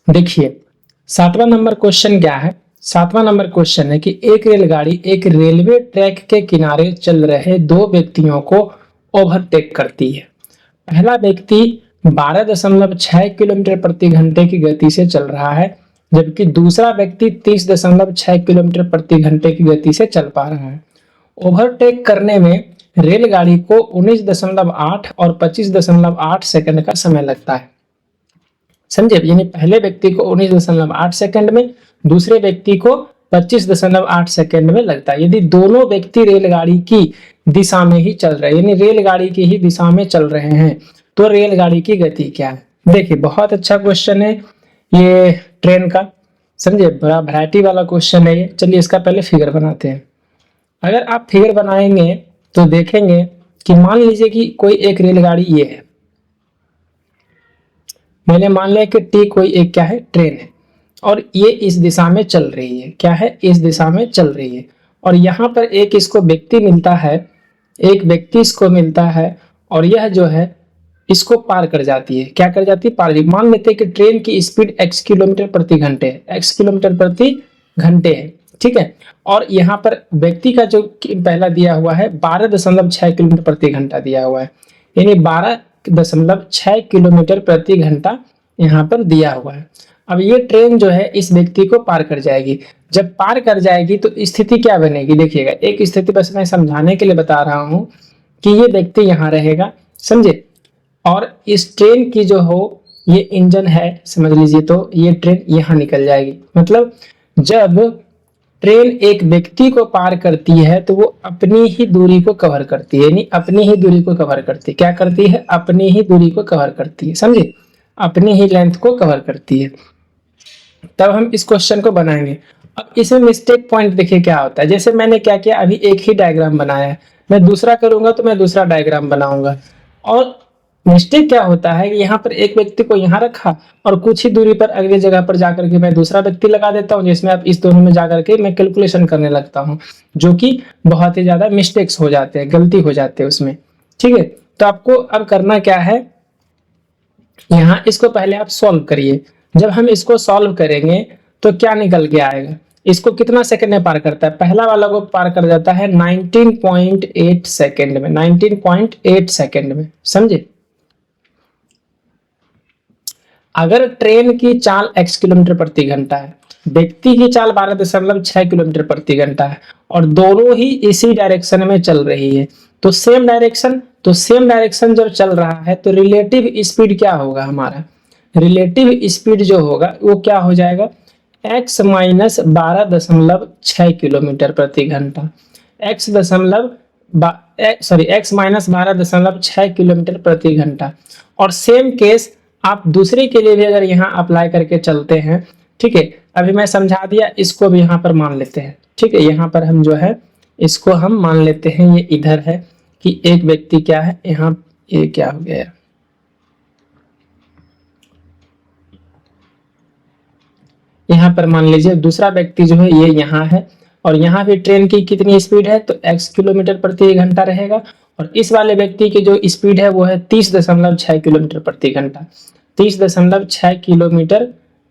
देखिए 7वां number question क्या है। 7वां नंबर क्वेश्चन है कि एक रेलगाड़ी एक रेलवे ट्रैक के किनारे चल रहे दो व्यक्तियों को ओवरटेक करती है। पहला व्यक्ति 12.6 किलोमीटर प्रति घंटे की गति से चल रहा है, जबकि दूसरा व्यक्ति 30.6 किलोमीटर प्रति घंटे की गति से चल पा रहा है। ओवरटेक करने में रेलगाड़ी को 19.8 और 25.8 सेकंड का समय लगता है। समझे, यानी पहले व्यक्ति को 19.8 सेकंड में, दूसरे व्यक्ति को 25.8 सेकंड में लगता है। यदि दोनों व्यक्ति रेलगाड़ी की दिशा में ही चल रहे हैं, यानी रेलगाड़ी की ही दिशा में चल रहे हैं, तो रेलगाड़ी की गति क्या है। देखिए बहुत अच्छा क्वेश्चन है ये ट्रेन का, समझे, बड़ा वैरायटी वाला क्वेश्चन है ये। चलिए इसका पहले फिगर बनाते हैं। अगर आप फिगर बनाएंगे तो देखेंगे कि मान लीजिए कि कोई एक रेलगाड़ी ये है, मैंने मान लिया कि टी कोई एक क्या है, ट्रेन है, और ये इस दिशा में चल रही है। क्या है, इस दिशा में चल रही है। और यहाँ पर एक इसको व्यक्ति मिलता है, एक व्यक्ति इसको मिलता है, और यह जो है इसको पार कर जाती है। क्या कर जाती है, पार। मान लेते हैं कि ट्रेन की स्पीड x किलोमीटर प्रति घंटे है, x किलोमीटर प्रति घंटे है, ठीक है। और यहाँ पर व्यक्ति का जो पहला दिया हुआ है 12.6 किलोमीटर प्रति घंटा दिया हुआ है, यानी 12.6 किलोमीटर प्रति घंटा यहाँ पर दिया हुआ है। अब ये ट्रेन जो है इस व्यक्ति को पार कर जाएगी। जब पार कर जाएगी तो स्थिति क्या बनेगी, देखिएगा। एक स्थिति बस मैं समझाने के लिए बता रहा हूँ कि ये व्यक्ति यहाँ रहेगा, समझे, और इस ट्रेन की जो हो ये इंजन है, समझ लीजिए, तो ये ट्रेन यहाँ निकल जाएगी। मतलब जब ट्रेन एक व्यक्ति को पार करती है तो वो अपनी ही दूरी को कवर करती है, यानी अपनी ही दूरी को कवर करती है। क्या करती है, अपनी ही दूरी को कवर करती है, समझे, अपनी ही लेंथ को कवर करती है। तब हम इस क्वेश्चन को बनाएंगे। अब इसमें मिस्टेक पॉइंट देखिए क्या होता है। जैसे मैंने क्या किया, अभी एक ही डायग्राम बनाया है, मैं दूसरा करूंगा तो मैं दूसरा डायग्राम बनाऊंगा। और मिस्टेक क्या होता है कि यहाँ पर एक व्यक्ति को यहाँ रखा और कुछ ही दूरी पर अगली जगह पर जाकर के मैं दूसरा व्यक्ति लगा देता हूँ, जिसमें अब इस दोनों में जाकर के मैं कैलकुलेशन करने लगता हूँ, जो कि बहुत ही ज्यादा मिस्टेक्स हो जाते हैं, गलती हो जाते हैं उसमें, ठीक है। तो आपको अब करना क्या है, यहाँ इसको पहले आप सॉल्व करिए। जब हम इसको सॉल्व करेंगे तो क्या निकल के आएगा, इसको कितना सेकंड में पार करता है, पहला वाला को पार कर जाता है 19.8 सेकंड में, 19.8 सेकंड में, समझे। अगर ट्रेन की चाल x किलोमीटर प्रति घंटा है, व्यक्ति की चाल 12.6 किलोमीटर प्रति घंटा है, और दोनों ही इसी डायरेक्शन में चल रही है, तो सेम डायरेक्शन जब चल रहा है तो रिलेटिव स्पीड क्या होगा, हमारा रिलेटिव स्पीड जो होगा वो क्या हो जाएगा, x माइनस 12.6 किलोमीटर प्रति घंटा, x माइनस 12.6 किलोमीटर प्रति घंटा। और सेम केस आप दूसरे के लिए भी अगर यहाँ अप्लाई करके चलते हैं, ठीक है। अभी मैं समझा दिया, इसको भी यहाँ पर मान लेते हैं, ठीक है। यहाँ पर हम जो है इसको हम मान लेते हैं, ये इधर है कि एक व्यक्ति क्या है यहाँ, ये क्या हो गया, यहाँ पर मान लीजिए दूसरा व्यक्ति जो है ये यहाँ है, और यहाँ भी ट्रेन की कितनी स्पीड है, तो x किलोमीटर प्रति घंटा रहेगा, और इस वाले व्यक्ति की जो स्पीड है वो है 30.6 किलोमीटर प्रति घंटा, 30.6 किलोमीटर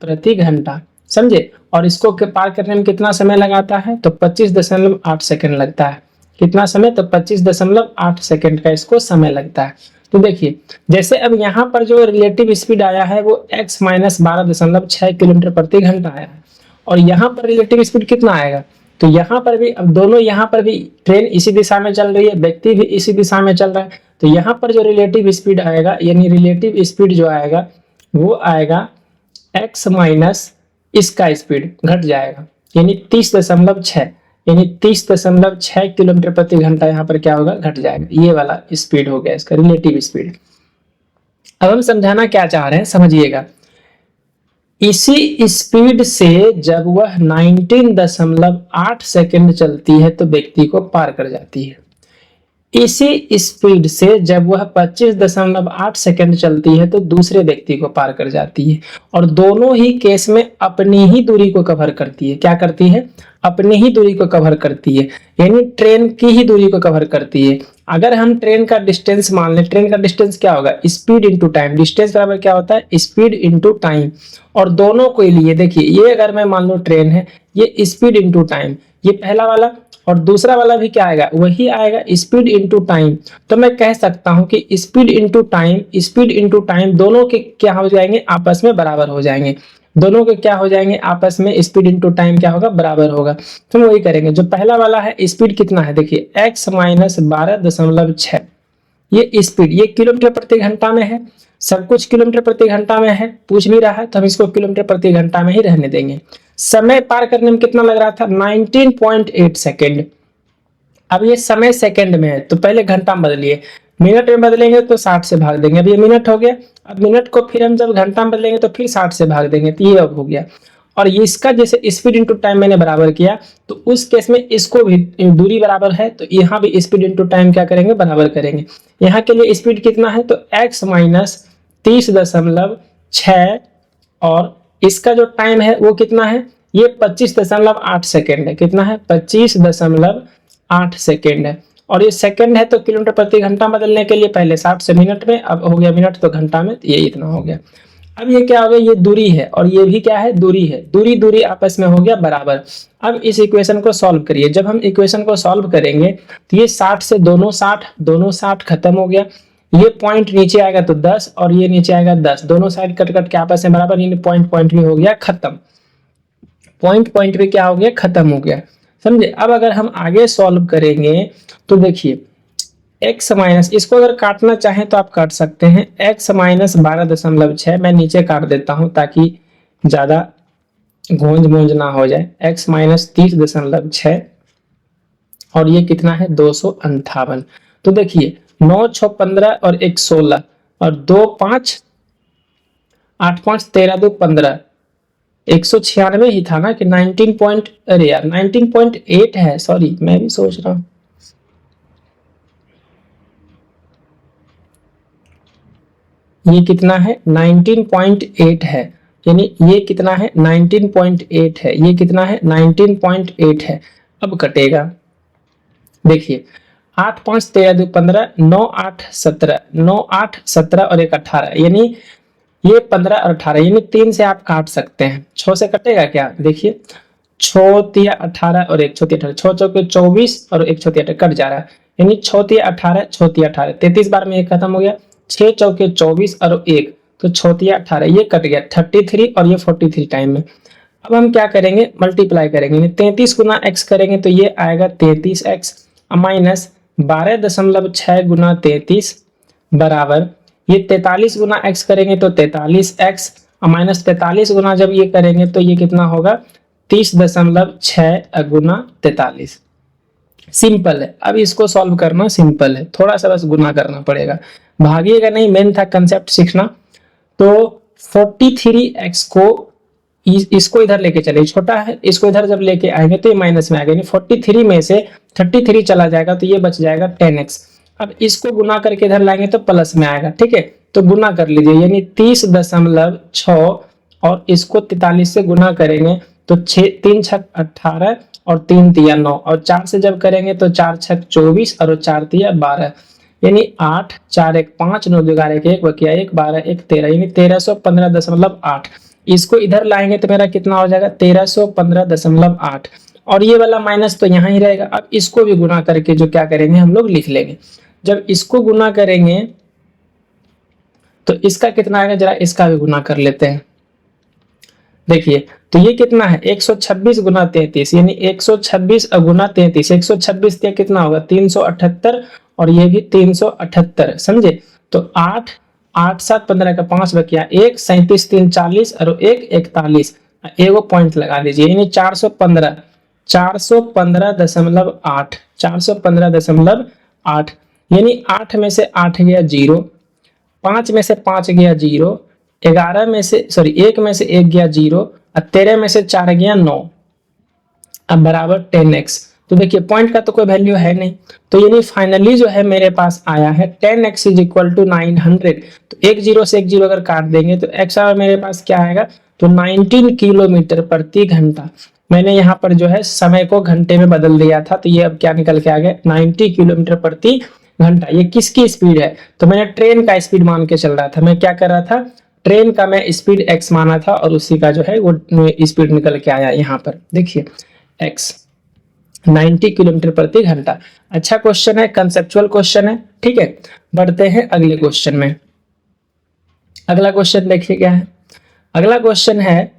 प्रति घंटा, समझे। और इसको पार करने में कितना समय लगाता है, तो 25.8 सेकंड लगता है। कितना समय, तो 25.8 सेकंड का इसको समय लगता है। तो देखिए जैसे अब यहाँ पर जो रिलेटिव स्पीड आया है वो x माइनस 12.6 किलोमीटर प्रति घंटा आया है, और यहाँ पर रिलेटिव स्पीड कितना आएगा, तो यहाँ पर भी अब दोनों, यहाँ पर भी ट्रेन इसी दिशा में चल रही है, व्यक्ति भी इसी दिशा में चल रहा है, तो यहाँ पर जो रिलेटिव स्पीड आएगा, यानी रिलेटिव स्पीड जो आएगा वो आएगा x माइनस इसका स्पीड घट जाएगा, यानी 30.6, यानी 30.6 किलोमीटर प्रति घंटा यहाँ पर क्या होगा, घट जाएगा। ये वाला स्पीड हो गया इसका रिलेटिव स्पीड। अब हम समझाना क्या चाह रहे हैं, समझिएगा। इसी स्पीड से जब वह 19.8 सेकंड चलती है तो व्यक्ति को पार कर जाती है। इसी स्पीड से जब वह 25.8 सेकंड चलती है तो दूसरे व्यक्ति को पार कर जाती है, और दोनों ही केस में अपनी ही दूरी को कवर करती है। क्या करती है, अपनी ही दूरी को कवर करती है, यानी ट्रेन की ही दूरी को कवर करती है। अगर हम ट्रेन का डिस्टेंस मान लें, ट्रेन का डिस्टेंस क्या होगा, स्पीड इंटू टाइम, डिस्टेंस बराबर क्या होता है, स्पीड इंटू टाइम। और दोनों के लिए देखिए, ये अगर मैं मान लो ट्रेन है, ये स्पीड इंटू टाइम, ये पहला वाला, और दूसरा वाला भी क्या आएगा, वही आएगा, स्पीड इंटू टाइम। तो मैं कह सकता हूं कि speed into time, speed into time दोनों के क्या हो जाएंगे, आपस में बराबर हो जाएंगे। दोनों के क्या हो जाएंगे, आपस में स्पीड इंटू टाइम क्या होगा, बराबर होगा। तो हम वही करेंगे। जो पहला वाला है स्पीड कितना है, देखिए x माइनस 12.6, ये स्पीड, ये किलोमीटर प्रति घंटा में है, सब कुछ किलोमीटर प्रति घंटा में है, पूछ भी रहा है तो हम इसको किलोमीटर प्रति घंटा में ही रहने देंगे। समय पार करने में कितना लग रहा था, 19.8 सेकेंड। अब ये समय सेकंड में है तो पहले घंटा में बदलिए, मिनट में बदलेंगे तो 60 से भाग देंगे, अब ये मिनट हो गया। अब मिनट को फिर हम जब घंटा में बदलेंगे तो फिर 60 से भाग देंगे, तो ये अब हो गया। और ये इसका जैसे स्पीड इंटू टाइम मैंने बराबर किया, तो उस केस में इसको भी दूरी बराबर है तो यहाँ भी स्पीड इंटू टाइम क्या करेंगे, बराबर करेंगे। यहाँ के लिए स्पीड कितना है, तो x माइनस 30.6, और इसका जो टाइम है वो कितना है, ये 25.8 सेकेंड है। कितना है, 25.8 सेकेंड है। और ये सेकंड है तो किलोमीटर प्रति घंटा बदलने के लिए पहले 60 से मिनट में, अब हो गया मिनट तो घंटा में, तो ये इतना हो गया। अब ये क्या हो गया, ये दूरी है और ये भी क्या है, दूरी है, दूरी दूरी आपस में हो गया बराबर। अब इस इक्वेशन को सॉल्व करिए। जब हम इक्वेशन को सॉल्व करेंगे तो ये 60 से दोनों 60 खत्म हो गया, ये पॉइंट नीचे आएगा तो 10 और ये नीचे आएगा 10, दोनों साइड कट कट के आपस में बराबर, यानी पॉइंट पॉइंट भी हो गया खत्म, पॉइंट पॉइंट भी क्या हो गया, खत्म हो गया, समझे। अब अगर हम आगे सॉल्व करेंगे तो देखिए x माइनस, इसको अगर काटना चाहें तो आप काट सकते हैं, x माइनस 12.6 मैं नीचे काट देता हूं ताकि ज्यादा गूंज मूंज ना हो जाए। x माइनस 30.6 और ये कितना है, 258। तो देखिए 9 6 15 और 1 16 और 2 5 8 5 13 2 15, 196 ही था ना कि 19 पॉइंट, अरे यार 19.8 है, सॉरी मैं भी सोच रहा हूं। ये कितना है, 19.8 है, यानी ये कितना है, 19.8 है, ये कितना है, 19.8 है। अब कटेगा, देखिए 8 5 13 2 15, 9 8 17, 9 8 17 और 1 18, यानी ये 15 और 18, यानी 3 से आप काट सकते हैं। 6 से कटेगा क्या, देखिए 6 तिया 18 और 1 6 18, 6 चौके 24 और 1 6 18 कट जा रहा है, यानी 6 तिया 18, 6 तिया 18, 33 बार में ये खत्म हो गया। 6 चौके 24 और 1 तो 6 तिया 18, ये कट गया 33 और ये 43 टाइम में। अब हम क्या करेंगे, मल्टीप्लाई करेंगे, 33 गुना x करेंगे तो ये आएगा 33x माइनस 12.6 गुना 33 बराबर, ये 43 गुना x करेंगे तो 43x माइनस 43 गुना जब ये करेंगे तो ये कितना होगा, 30.6 गुना 43। सिंपल है। अब इसको सॉल्व करना सिंपल है, थोड़ा सा बस गुना करना पड़ेगा, भागिएगा नहीं, मेन था कंसेप्ट सीखना। तो 43x को इसको इधर लेके चले, छोटा है, इसको इधर जब लेके आएंगे तो ये माइनस में आएगा, यानी 43 में से 33 चला जाएगा तो ये बच जाएगा 10x। अब इसको गुना करके इधर लाएंगे तो प्लस में आएगा, ठीक है, तो गुना कर लीजिए, यानी 30.6 और इसको 43 से गुना करेंगे तो 3 छक 18 और 3 तिया 9 और 4 से जब करेंगे तो 4 छक 24 और 4 तिया 12, यानी 8 4 1 5 9 2 11 1 बकिया 1 12 1 13, यानी 1315.8। इसको इधर लाएंगे तो मेरा कितना हो जाएगा, 1315.8, और ये वाला माइनस तो यहाँ ही रहेगा। अब इसको भी गुना करके जो क्या करेंगे हम लोग लिख लेंगे। जब इसको गुना करेंगे तो इसका कितना आएगा, जरा इसका भी गुना कर लेते हैं। देखिए तो ये कितना है, 126 गुना 33, यानी 126 गुना 33, 126 कितना होगा, 378 और ये भी 378, समझे। तो 8 8 7 15 का 5 बकिया 1 37 3 40 और 1 41, एगो पॉइंट लगा दीजिए, यानी 415 415.8 415.8, यानी 8 में से 8 गया 0, 5 में से 5 गया 0, 11 में से 1 में से 1 गया 0 और 13 में से 4 गया 9, अब बराबर 10x। तो देखिए पॉइंट का तो कोई वैल्यू है नहीं, तो यानी फाइनली जो है मेरे पास आया है 10x इज इक्वल टू 900। तो एक जीरो से एक जीरो अगर काट देंगे तो x मेरे पास क्या आएगा, तो 19 किलोमीटर प्रति घंटा। मैंने यहाँ पर जो है समय को घंटे में बदल दिया था, तो ये अब क्या निकल के आ गया, 90 किलोमीटर प्रति घंटा। ये किसकी स्पीड है? तो मैंने ट्रेन का स्पीड मान के चल रहा था। मैं क्या कर रहा था? ट्रेन का मैं स्पीड x माना था और उसी का जो है वो स्पीड निकल के आया यहाँ पर। देखिए x 90 किलोमीटर प्रति घंटा। अच्छा क्वेश्चन है, कंसेप्चुअल क्वेश्चन है। ठीक है, बढ़ते हैं अगले क्वेश्चन में। अगला क्वेश्चन देखिए क्या है। अगला क्वेश्चन है,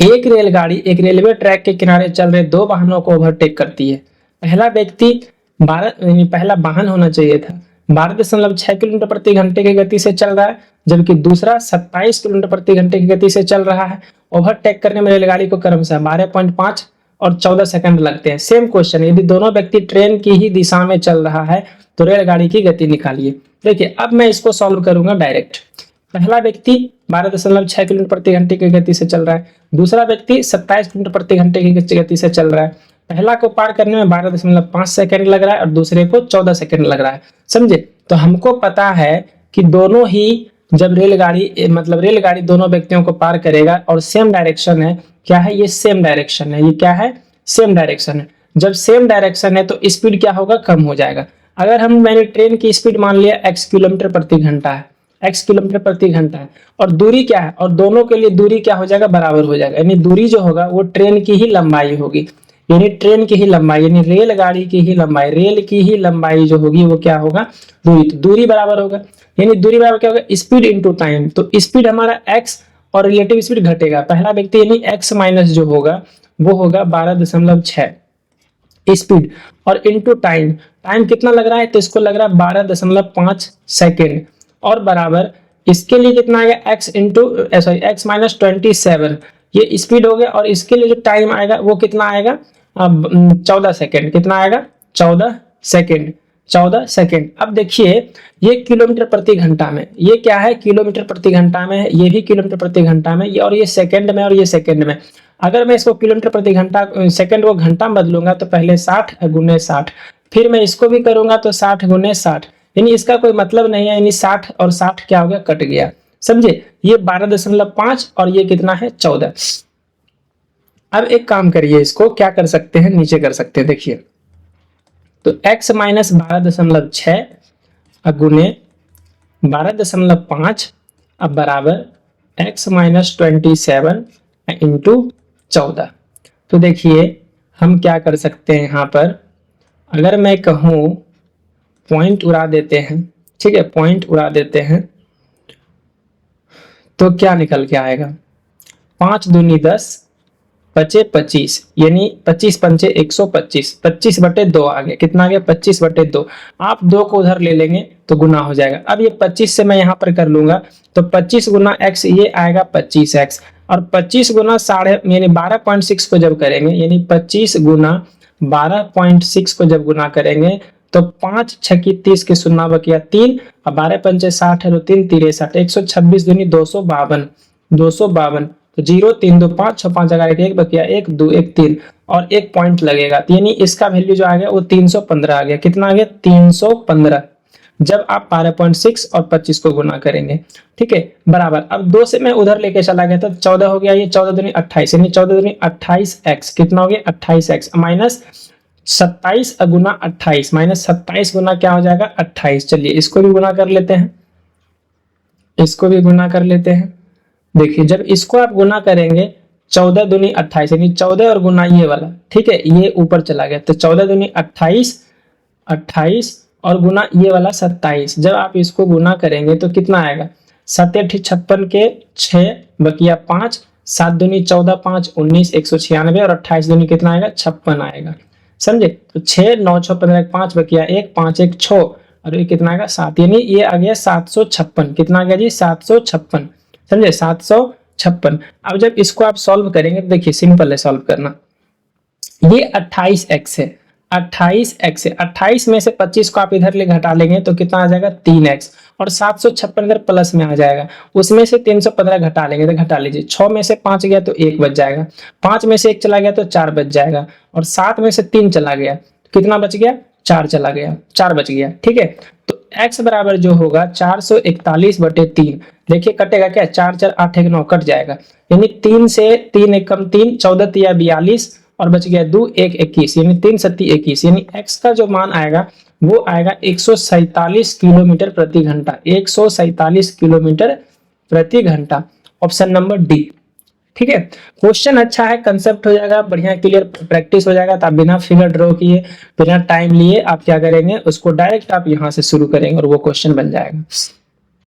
एक रेलगाड़ी एक रेलवे ट्रैक के किनारे चल रहे दो वाहनों को ओवरटेक करती है। पहला व्यक्ति 12 पहला वाहन होना चाहिए था 12.6 किलोमीटर प्रति घंटे की गति से चल रहा है, जबकि दूसरा 27 किलोमीटर प्रति घंटे की गति से चल रहा है। ओवरटेक करने में रेलगाड़ी को क्रमशः 12.5 और 14 सेकंड लगते हैं। सेम क्वेश्चन, यदि दोनों व्यक्ति ट्रेन की ही दिशा में चल रहा है तो रेलगाड़ी की गति निकालिए। देखिए अब मैं इसको सॉल्व करूंगा डायरेक्ट। पहला व्यक्ति 12.6 किलोमीटर प्रति घंटे की गति से चल रहा है, दूसरा व्यक्ति 27 किलोमीटर प्रति घंटे की गति से चल रहा है। पहला को पार करने में 12.5 सेकंड लग रहा है और दूसरे को 14 सेकंड लग रहा है। समझे? तो हमको पता है कि दोनों ही जब रेलगाड़ी दोनों व्यक्तियों को पार करेगा और सेम डायरेक्शन है। क्या है? ये सेम डायरेक्शन है। ये क्या है? सेम डायरेक्शन है। जब सेम डायरेक्शन है तो स्पीड क्या होगा? कम हो जाएगा। अगर मैंने ट्रेन की स्पीड मान लिया x किलोमीटर प्रति घंटा है, x किलोमीटर प्रति घंटा है, और दूरी क्या है? और दोनों के लिए दूरी क्या हो जाएगा? बराबर हो जाएगा। यानी दूरी जो होगा वो ट्रेन की ही लंबाई होगी, यानी ट्रेन की ही लंबाई, यानी रेलगाड़ी की ही लंबाई, रेल की ही लंबाई जो होगी वो क्या होगा? दूरी। तो दूरी बराबर होगा, यानी दूरी बराबर क्या होगा? Speed into time. तो स्पीड हमारा x और रिलेटिव स्पीड घटेगा। पहला व्यक्ति यानी x माइनस जो होगा वो होगा 12.6 स्पीड, और इंटू टाइम। टाइम कितना लग रहा है? तो इसको लग रहा है 12.5 सेकेंड, और बराबर इसके लिए कितना आएगा? x माइनस 27 ये स्पीड हो गया, और इसके लिए जो टाइम आएगा वो कितना आएगा? 14 सेकेंड। कितना आएगा? 14 सेकेंड। 14 सेकेंड। अब देखिए ये किलोमीटर प्रति घंटा में, ये क्या है? किलोमीटर प्रति घंटा में है, ये भी किलोमीटर प्रति घंटा में, ये और ये सेकंड में और ये सेकंड में। अगर मैं इसको किलोमीटर प्रति घंटा सेकंड को घंटा में बदलूंगा तो पहले 60 गुने 60, फिर मैं इसको भी करूंगा तो 60 गुने 60, यानी इसका कोई मतलब नहीं है। यानी 60 और 60 क्या हो गया? कट गया। समझे? ये 12.5 और ये कितना है? 14। अब एक काम करिए, इसको क्या कर सकते हैं? नीचे कर सकते हैं। देखिए तो x माइनस 12.6 गुने 12.5 अब बराबर x माइनस 27 इंटू 14। तो देखिए हम क्या कर सकते हैं यहाँ पर, अगर मैं कहूँ पॉइंट उड़ा देते हैं, ठीक है, पॉइंट उड़ा देते हैं तो क्या निकल के आएगा? 5 दूनी 10 बचे 25, यानी 25 पंचे 125, 25/2 आ गया। कितना आ गया? 25/2। आप 2 को उधर ले लेंगे तो गुना हो जाएगा। अब ये 25 से मैं यहाँ पर कर लूंगा तो 25 गुना x ये आएगा 25x, और 25 गुना साढ़े यानी 12.6 को जब करेंगे, यानी 25 गुना 12.6 को जब गुना करेंगे तो 5 6 की 30 के शून्य बकिया 3 और 12 पंचे 60 है तो 3 3 60, 126 दूनी 252, 252। तो 0 3 2 5 6 5 11 1 बकिया 1 2 1 3 और 1 पॉइंट लगेगा, यानी इसका वैल्यू जो आ गया वो 315 आ गया। कितना आ गया? 315 जब आप 12.6 और 25 को गुना करेंगे। ठीक है, बराबर। अब 2 से मैं उधर लेके चला गया तो 14 हो गया, ये 14 दूनी 28, यानी 14 दूनी 28x। कितना हो गया? 28x माइनस 27 गुना 28 माइनस 27 गुना क्या हो जाएगा? 28। चलिए इसको भी गुना कर लेते हैं, इसको भी गुना कर लेते हैं। देखिए जब इसको आप गुना करेंगे 14 दूनी 28, यानी 14 और गुना ये वाला, ठीक है, ये ऊपर चला गया तो 14 दूनी 28, 28 और गुना ये वाला 27। जब आप इसको गुना करेंगे तो कितना आएगा? 7 8 56 के 6 बकिया 5, 7 दूनी 14 5 19 196 और 28 दूनी कितना आएगा? 56 आएगा। समझे? तो 6 9 6 15 5 बकिया 1 5 1 6 और ये कितना आएगा? 7, यानी ये आ गया 756। कितना आ गया जी? 756। समझे? 756। अब जब इसको आप सॉल्व करेंगे तो देखिए सिंपल है सॉल्व करना। ये 28x है, 28x है, 28 में से 25 को आप इधर ले घटा लेंगे तो कितना आ जाएगा? 3x, और 756 इधर प्लस में आ जाएगा, उसमें से 315 घटा लेंगे तो घटा लीजिए, 6 में से 5 गया तो 1 बच जाएगा, 5 में से 1 चला गया तो 4 बच जाएगा, और 7 में से 3 चला गया तो कितना बच गया? 4 चला गया, 4 बच गया। ठीक है, तो x बराबर जो होगा 441/3। देखिए कटेगा क्या? 4 4 8 1 9 कट जाएगा, यानी 3 से 3 1 कम 3 14 या 42 और बच गया 2 1 21, यानी 3 7 21, यानी x का जो मान आएगा वो आएगा 147 किलोमीटर प्रति घंटा, 147 किलोमीटर प्रति घंटा। Option number D. ठीक है, क्वेश्चन अच्छा है, कंसेप्ट हो जाएगा बढ़िया क्लियर, प्रैक्टिस हो जाएगा। तो आप बिना फिगर ड्रॉ किए, बिना टाइम लिए आप क्या करेंगे, उसको डायरेक्ट आप यहाँ से शुरू करेंगे और वो क्वेश्चन बन जाएगा।